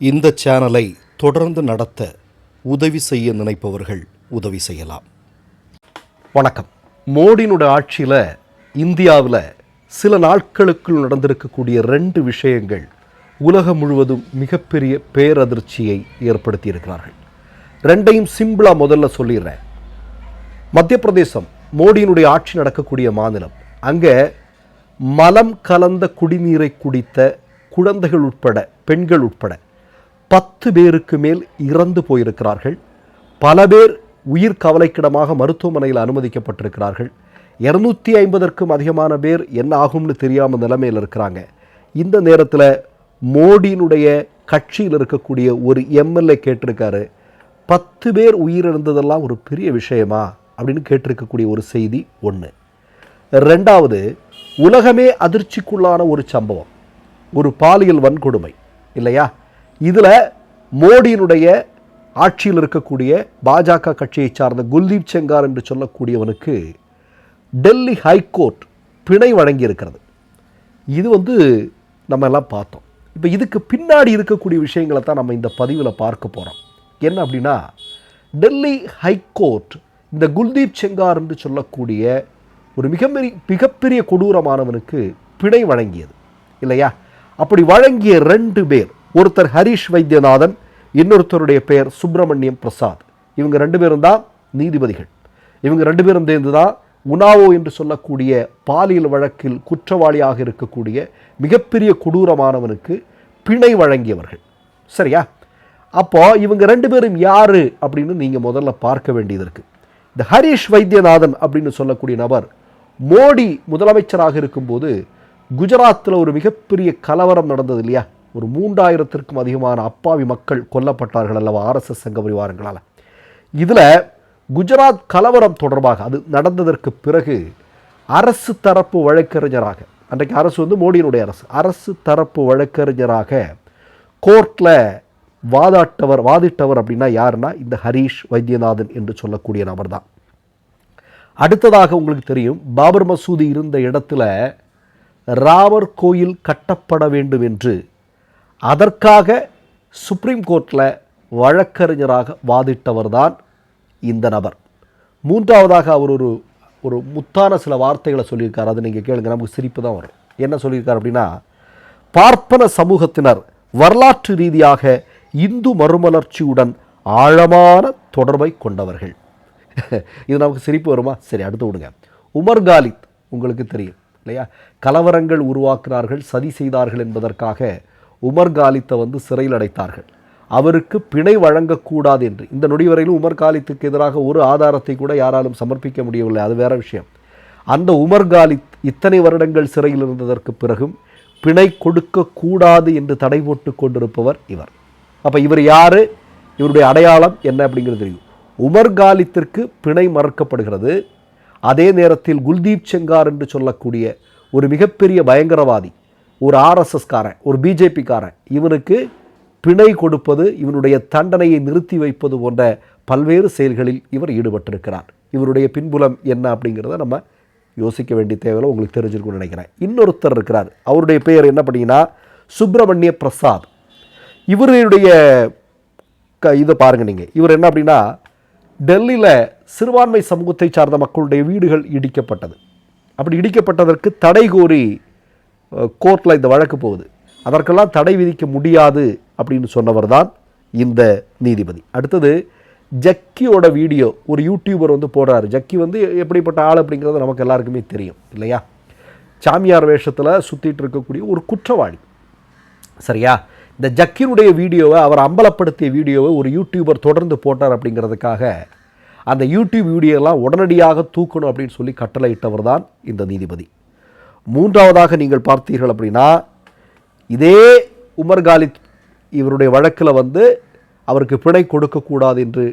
இந்த சேனலை தொடர்ந்து நடத்த உதவி செய்ய நினைப்பவர்கள் உதவி செய்யலாம். வணக்கம். மோடியினுடைய ஆட்சியில் இந்தியாவில் சில நாட்களுக்குள் நடந்திருக்கக்கூடிய 2 விஷயங்கள் உலகம் முழுவதும் மிகப்பெரிய பேரதிர்ச்சியை ஏற்படுத்தியிருக்கிறார்கள். 2ஐயும் சிம்பிளாக முதல்ல சொல்லிடுறேன். மத்திய பிரதேசம் மோடியினுடைய ஆட்சி நடக்கக்கூடிய மாநிலம். அங்கே மலம் கலந்த குடிநீரை குடித்த குழந்தைகள் உட்பட, பெண்கள் உட்பட 10 பேருக்கு மேல் இறந்து போயிருக்கிறார்கள். பல பேர் உயிர் கவலைக்கிடமாக மருத்துவமனையில் அனுமதிக்கப்பட்டிருக்கிறார்கள். 250க்கும் அதிகமான பேர் என்ன ஆகும்னு தெரியாமல் நிலைமையில் இருக்கிறாங்க. இந்த நேரத்தில் மோடியினுடைய கட்சியில் இருக்கக்கூடிய ஒரு எம்எல்ஏ கேட்டிருக்காரு, 10 பேர் உயிரிழந்ததெல்லாம் ஒரு பெரிய விஷயமா அப்படின்னு கேட்டிருக்கக்கூடிய ஒரு செய்தி ஒன்று. 2வது, உலகமே அதிர்ச்சிக்குள்ளான ஒரு சம்பவம், ஒரு பாலியல் வன்கொடுமை இல்லையா? இதில் மோடியினுடைய ஆட்சியில் இருக்கக்கூடிய பாஜக கட்சியை சார்ந்த குல்தீப் செங்கார் என்று சொல்லக்கூடியவனுக்கு டெல்லி ஹைகோர்ட் பிணை வழங்கியிருக்கிறது. இது நம்ம எல்லாம் பார்த்தோம். இப்போ இதுக்கு பின்னாடி இருக்கக்கூடிய விஷயங்களை தான் நம்ம இந்த பதிவில் பார்க்க போகிறோம். என்ன அப்படின்னா, டெல்லி ஹைகோர்ட் இந்த குல்தீப் செங்கார் என்று சொல்லக்கூடிய ஒரு மிகப்பெரிய கொடூரமானவனுக்கு பிணை வழங்கியது இல்லையா? அப்படி வழங்கிய 2 பேர், ஒருத்தர் ஹரிஷ் வைத்தியநாதன், இன்னொருத்தருடைய பெயர் சுப்பிரமணியம் பிரசாத். இவங்க 2 பேரும் தான் நீதிபதிகள். இவங்க 2 பேரும் சேர்ந்து தான் உனாவோ என்று சொல்லக்கூடிய பாலியல் வழக்கில் குற்றவாளியாக இருக்கக்கூடிய மிகப்பெரிய கொடூரமானவனுக்கு பிணை வழங்கியவர்கள். சரியா? அப்போ இவங்க 2 பேரும் யாரு அப்படின்னு நீங்க முதல்ல பார்க்க வேண்டியது இருக்கு. இந்த ஹரிஷ் வைத்தியநாதன் அப்படின்னு சொல்லக்கூடிய நபர் மோடி முதலமைச்சராக இருக்கும்போது குஜராத்தில் ஒரு மிகப்பெரிய கலவரம் நடந்தது இல்லையா? ஒரு 3000த்திற்கும் அதிகமான அப்பாவி மக்கள் கொல்லப்பட்டார்கள் அல்லவா ஆர்எஸ்எஸ் சங்க பரிவாரங்களால். இதில் குஜராத் கலவரம் தொடர்பாக அது நடந்ததற்கு பிறகு அரசு தரப்பு வழக்கறிஞராக, அன்றைக்கு அரசு மோடியினுடைய அரசு தரப்பு வழக்கறிஞராக கோர்ட்டில் வாதிட்டவர் அப்படின்னா யாருன்னா இந்த ஹரிஷ் வைத்தியநாதன் என்று சொல்லக்கூடிய நபர் தான். அடுத்ததாக உங்களுக்கு தெரியும், பாபர் மசூதி இருந்த இடத்துல ராமர் கோயில் கட்டப்பட வேண்டும் என்று அதற்காக சுப்ரீம் கோர்ட்டில் வழக்கறிஞராக வாதிட்டவர் தான் இந்த நபர். 3வதாக அவர் ஒரு முத்தான சில வார்த்தைகளை சொல்லியிருக்கார். அதை நீங்கள் கேளுங்க, நமக்கு சிரிப்பு தான் வரும். என்ன சொல்லியிருக்கார் அப்படின்னா, பார்ப்பன சமூகத்தினர் வரலாற்று ரீதியாக இந்து மறுமலர்ச்சியுடன் ஆழமான தொடர்பை கொண்டவர்கள். இது நமக்கு சிரிப்பு வருமா? சரி, அடுத்து விடுங்க. உமர் காலித் உங்களுக்கு தெரியும் இல்லையா? கலவரங்கள் உருவாக்கினார்கள், சதி செய்தார்கள் என்பதற்காக உமர் காலித்தை சிறையில் அடைத்தார்கள். அவருக்கு பிணை வழங்கக்கூடாது என்று இந்த நொடி வரையிலும் உமர் காலித்துக்கு எதிராக ஒரு ஆதாரத்தை கூட யாராலும் சமர்ப்பிக்க முடியவில்லை. அது வேற விஷயம். அந்த உமர் காலித் இத்தனை வருடங்கள் சிறையில் இருந்ததற்கு பிறகும் பிணை கொடுக்கக்கூடாது என்று தடை போட்டு கொண்டிருப்பவர் இவர். அப்போ இவர் யார், இவருடைய அடையாளம் என்ன அப்படிங்கிறது தெரியும். உமர் காலித்திற்கு பிணை மறுக்கப்படுகிறது. அதே நேரத்தில் குல்தீப் செங்கார் என்று சொல்லக்கூடிய ஒரு மிகப்பெரிய பயங்கரவாதி, ஒரு ஆர்எஸ்எஸ் காரன், ஒரு பிஜேபி காரன், இவனுக்கு பிணை கொடுப்பது, இவனுடைய தண்டனையை நிறுத்தி வைப்பது போன்ற பல்வேறு செயல்களில் இவர் ஈடுபட்டிருக்கிறார். இவருடைய பின்புலம் என்ன அப்படிங்கிறத நம்ம யோசிக்க வேண்டிய தேவையில்லை, உங்களுக்கு தெரிஞ்சிருக்கும்னு நினைக்கிறேன். இன்னொருத்தர் இருக்கிறார், அவருடைய பெயர் என்ன பண்ணிங்கன்னா சுப்பிரமணிய பிரசாத். இவருடைய இதை பாருங்க நீங்கள். இவர் என்ன அப்படின்னா, டெல்லியில் சிறுபான்மை சமூகத்தை சார்ந்த மக்களுடைய வீடுகள் இடிக்கப்பட்டது. அப்படி இடிக்கப்பட்டதற்கு தடை கோரி கோர்ட்டில் இந்த வழக்கு போகுது. அதற்கெல்லாம் தடை விதிக்க முடியாது அப்படின்னு சொன்னவர் தான் இந்த நீதிபதி. அடுத்தது, ஜக்கியோட வீடியோ ஒரு யூடியூபர் போடுறாரு. ஜக்கி எப்படிப்பட்ட ஆள் அப்படிங்கிறது நமக்கு எல்லாருக்குமே தெரியும் இல்லையா? சாமியார் வேஷத்தில் சுற்றிட்டு இருக்கக்கூடிய ஒரு குற்றவாளி. சரியா? இந்த ஜக்கியினுடைய வீடியோவை, அவர் அம்பலப்படுத்திய வீடியோவை ஒரு யூடியூபர் தொடர்ந்து போட்டார் அப்படிங்கிறதுக்காக அந்த யூடியூப் வீடியோலாம் உடனடியாக தூக்கணும் அப்படின்னு சொல்லி கட்டளையிட்டவர் தான் இந்த நீதிபதி. 3வதாக நீங்கள் பார்த்தீர்கள் அப்படின்னா, இதே உமர் காலித் இவருடைய வழக்கில் அவருக்கு பிணை கொடுக்கக்கூடாது என்று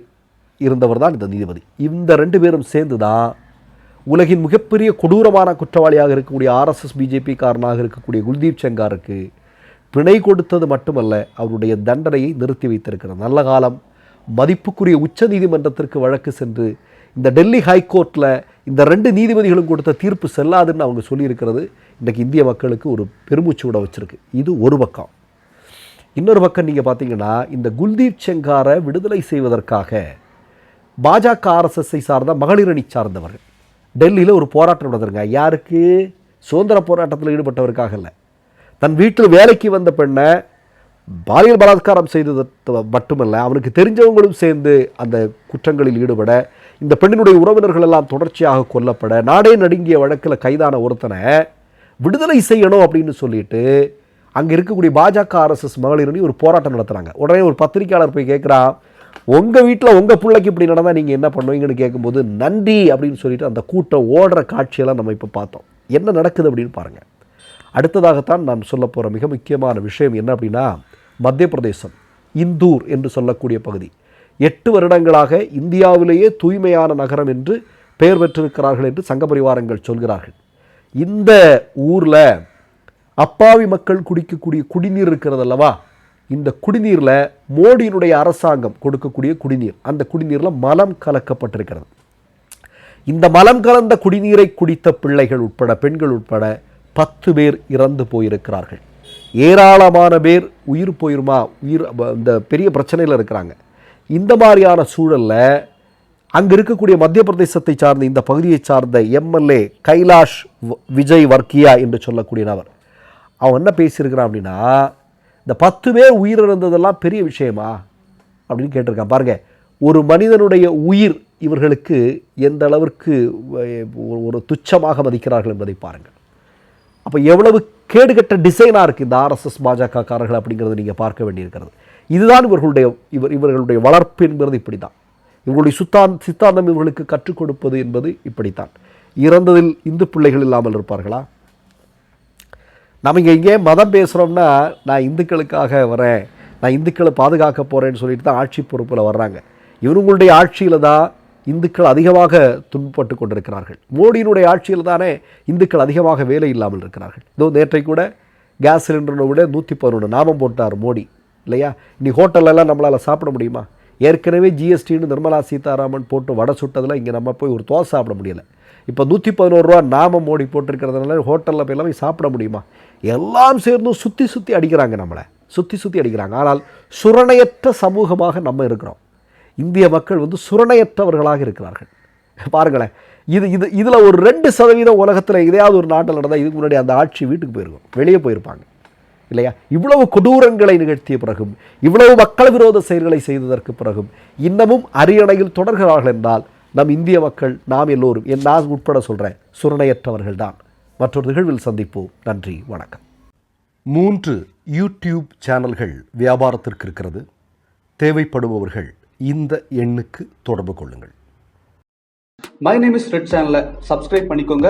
இருந்தவர் தான் இந்த நீதிபதி. இந்த 2 பேரும் சேர்ந்து தான் உலகின் மிகப்பெரிய கொடூரமான குற்றவாளியாக இருக்கக்கூடிய ஆர்எஸ்எஸ் பிஜேபி காரனாக இருக்கக்கூடிய குல்தீப் செங்காருக்கு பிணை கொடுத்தது மட்டுமல்ல, அவருடைய தண்டனையை நிறுத்தி வைத்திருக்கிறது. நல்ல காலம் மதிப்புக்குரிய உச்ச நீதிமன்றத்திற்கு வழக்கு சென்று இந்த டெல்லி ஹைகோர்ட்டில் இந்த 2 நீதிபதிகளும் கொடுத்த தீர்ப்பு செல்லாதுன்னு அவங்க சொல்லியிருக்கிறது இன்றைக்கு இந்திய மக்களுக்கு ஒரு பெருமூச்சு விட வச்சிருக்கு. இது ஒரு பக்கம். இன்னொரு பக்கம் நீங்கள் பார்த்தீங்கன்னா இந்த குல்தீப் செங்காரை விடுதலை செய்வதற்காக பாஜக ஆர்எஸ்எஸ்ஐ சார்ந்த மகளிர் அணி சார்ந்தவர்கள் டெல்லியில் ஒரு போராட்டம் நடத்துருங்க. யாருக்கு? சுதந்திர போராட்டத்தில் ஈடுபட்டவருக்காக இல்லை, தன் வீட்டில் வேலைக்கு வந்த பெண்ணை பாலியல் பலாத்காரம் செய்தது மட்டுமல்ல, அவனுக்கு தெரிஞ்சவங்களும் சேர்ந்து அந்த குற்றங்களில் ஈடுபட, இந்த பெண்ணினுடைய உறவினர்கள் எல்லாம் தொடர்ச்சியாக கொல்லப்பட, நாடே நடுங்கிய வழக்கில் கைதான ஒருத்தனை விடுதலை செய்யணும் அப்படின்னு சொல்லிட்டு அங்கே இருக்கக்கூடிய பாஜக ஆர்எஸ்எஸ் மகளிர் அணி ஒரு போராட்டம் நடத்துகிறாங்க. உடனே ஒரு பத்திரிகையாளர் போய் கேட்குறான், உங்கள் வீட்டில் உங்கள் பிள்ளைக்கு இப்படி நடந்தால் நீங்கள் என்ன பண்ணுவீங்கன்னு கேட்கும்போது நன்றி அப்படின்னு சொல்லிட்டு அந்த கூட்டம் ஓடுற காட்சியெல்லாம் நம்ம இப்போ பார்த்தோம். என்ன நடக்குது அப்படின்னு பாருங்கள். அடுத்ததாகத்தான் நான் சொல்ல போகிற மிக முக்கியமான விஷயம் என்ன அப்படின்னா, மத்திய பிரதேசம் இந்தூர் என்று சொல்லக்கூடிய பகுதி 8 வருடங்களாக இந்தியாவிலேயே தூய்மையான நகரம் என்று பெயர் பெற்றிருக்கிறார்கள் என்று சங்க பரிவாரங்கள் சொல்கிறார்கள். இந்த ஊரில் அப்பாவி மக்கள் குடிக்கக்கூடிய குடிநீர் இருக்கிறது அல்லவா, இந்த குடிநீரில் மோடியினுடைய அரசாங்கம் கொடுக்கக்கூடிய குடிநீர், அந்த குடிநீரில் மலம் கலக்கப்பட்டிருக்கிறது. இந்த மலம் கலந்த குடிநீரை குடித்த பிள்ளைகள் உட்பட, பெண்கள் உட்பட 10 பேர் இறந்து போயிருக்கிறார்கள். ஏராளமான பேர் உயிர் போயிருமா, இந்த பெரிய பிரச்சனையில் இருக்கிறாங்க. இந்த மாதிரியான சூழலில் அங்கே இருக்கக்கூடிய மத்திய பிரதேசத்தை சார்ந்த, இந்த பகுதியை சார்ந்த எம்எல்ஏ கைலாஷ் விஜய் வர்க்கியா என்று சொல்லக்கூடிய நபர், அவன் என்ன பேசியிருக்கிறான் அப்படின்னா, இந்த 10 பேர் உயிரிழந்ததெல்லாம் பெரிய விஷயமா அப்படின்னு கேட்டிருக்கான். பாருங்கள், ஒரு மனிதனுடைய உயிர் இவர்களுக்கு எந்த அளவிற்கு ஒரு துச்சமாக மதிக்கிறார்கள் என்பதை பாருங்கள். அப்போ எவ்வளவு கேடுகட்ட டிசைனாக இருக்குது இந்த ஆர்எஸ்எஸ் பாஜக காரர்கள் அப்படிங்கிறத நீங்கள் பார்க்க வேண்டியிருக்கிறது. இதுதான் இவர்களுடைய வளர்ப்பு என்பது இப்படி தான். இவர்களுடைய சித்தாந்தம் இவர்களுக்கு கற்றுக் கொடுப்பது என்பது இப்படித்தான். இறந்ததில் இந்து பிள்ளைகள் இல்லாமல் இருப்பார்களா? நம்ம இங்கே மதம் பேசுகிறோம்னா, நான் இந்துக்களுக்காக வரேன், நான் இந்துக்களை பாதுகாக்க போகிறேன்னு சொல்லிட்டு தான் ஆட்சி பொறுப்பில் வர்றாங்க. இவங்களுடைய ஆட்சியில் தான் இந்துக்கள் அதிகமாக துன்பப்பட்டு கொண்டிருக்கிறார்கள். மோடியினுடைய ஆட்சியில் தானே இந்துக்கள் அதிகமாக வேலை இல்லாமல் இருக்கிறார்கள். இதோ நேற்றை கூட கேஸ் சிலிண்டரை விட 111 நாமம் போட்டார் மோடி, இல்லையா? இனி ஹோட்டலெல்லாம் நம்மளால் சாப்பிட முடியுமா? ஏற்கனவே ஜிஎஸ்டின்னு நிர்மலா சீதாராமன் போட்டு வடை சுட்டதில் இங்கே நம்ம போய் ஒரு தோசை சாப்பிட முடியலை. இப்போ 111 ரூபா நாமம் மோடி போட்டிருக்கிறதுனால ஹோட்டலில் போய் எல்லாமே சாப்பிட முடியுமா? எல்லாம் சேர்ந்து சுற்றி அடிக்கிறாங்க, நம்மளை சுற்றி அடிக்கிறாங்க. ஆனால் சுரணையற்ற சமூகமாக நம்ம இருக்கிறோம். இந்திய மக்கள் சுரணையற்றவர்களாக இருக்கிறார்கள். பாருங்களேன், இதில் ஒரு 2% உலகத்தில் எதையாவது ஒரு நாட்டில் நடந்தால் இதுக்கு முன்னாடி அந்த ஆட்சி வீட்டுக்கு போயிருக்கும், வெளியே போயிருப்பாங்க, இல்லையா? இவ்வளவு கொடூரங்களை நிகழ்த்திய பிறகும், இவ்வளவு மக்கள் விரோத செயல்களை செய்ததற்கு பிறகும் இன்னமும் அரியணையில் தொடர்கிறார்கள் என்றால் நம் இந்திய மக்கள், நாம் எல்லோரும், நான் உட்பட சொல்கிறேன், சுரணையற்றவர்கள் தான். மற்றொரு நிகழ்வில் சந்திப்போம். நன்றி, வணக்கம். 3 யூடியூப் சேனல்கள் வியாபாரத்திற்கு இருக்கிறது. தேவைப்படுபவர்கள் இந்த எண்ணுக்கு தொடர்பு கொள்ளுங்கள். மை நேம் இஸ் ரெட் சேனலை சப்ஸ்கிரைப் பண்ணிக்கோங்க.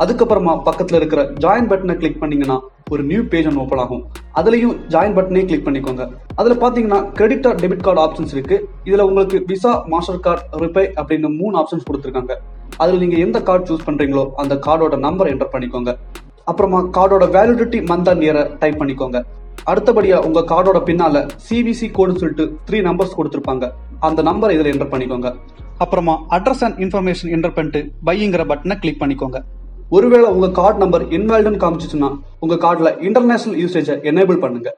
அதுக்கப்புறமா பக்கத்தில் இருக்கிற ஜாயின் பட்டனை கிளிக் பண்ணீங்கன்னா ஒரு நியூ பேஜ் ஒன்று ஓப்பன் ஆகும். அதுலேயும் ஜாயின் பட்டனே கிளிக் பண்ணிக்கோங்க. அதில் பார்த்தீங்கன்னா credit R debit card options இருக்கு. இதில் உங்களுக்கு விசா, மாஸ்டர் கார்டு, ரிப்பே அப்படின்னு 3 ஆப்ஷன்ஸ் கொடுத்துருக்காங்க. அதில் நீங்கள் எந்த கார்டு சூஸ் பண்ணுறீங்களோ அந்த கார்டோட நம்பர் என்டர் பண்ணிக்கோங்க. அப்புறமா கார்டோட வேலிடிட்டி மந்த் அண்ட் இயரை டைப் பண்ணிக்கோங்க. அடுத்தபடியா உங்க கார்டோட பின்னால சிவிசி கோடுன்னு சொல்லிட்டு 3 நம்பர்ஸ் கொடுத்துருப்பாங்க. அந்த நம்பர் இதில் என்டர் பண்ணிக்கோங்க. அப்புறமா அட்ரஸ் அண்ட் இன்ஃபர்மேஷன் என்டர் பண்ணிட்டு பைங்கிற பட்டனை கிளிக் பண்ணிக்கோங்க. ஒருவேளை உங்க கார்டு நம்பர் இன்வாலிட்னு காமிச்சிச்சுன்னா உங்க கார்டுல இன்டர்நேஷனல் யூசேஜை எனேபிள் பண்ணுங்க.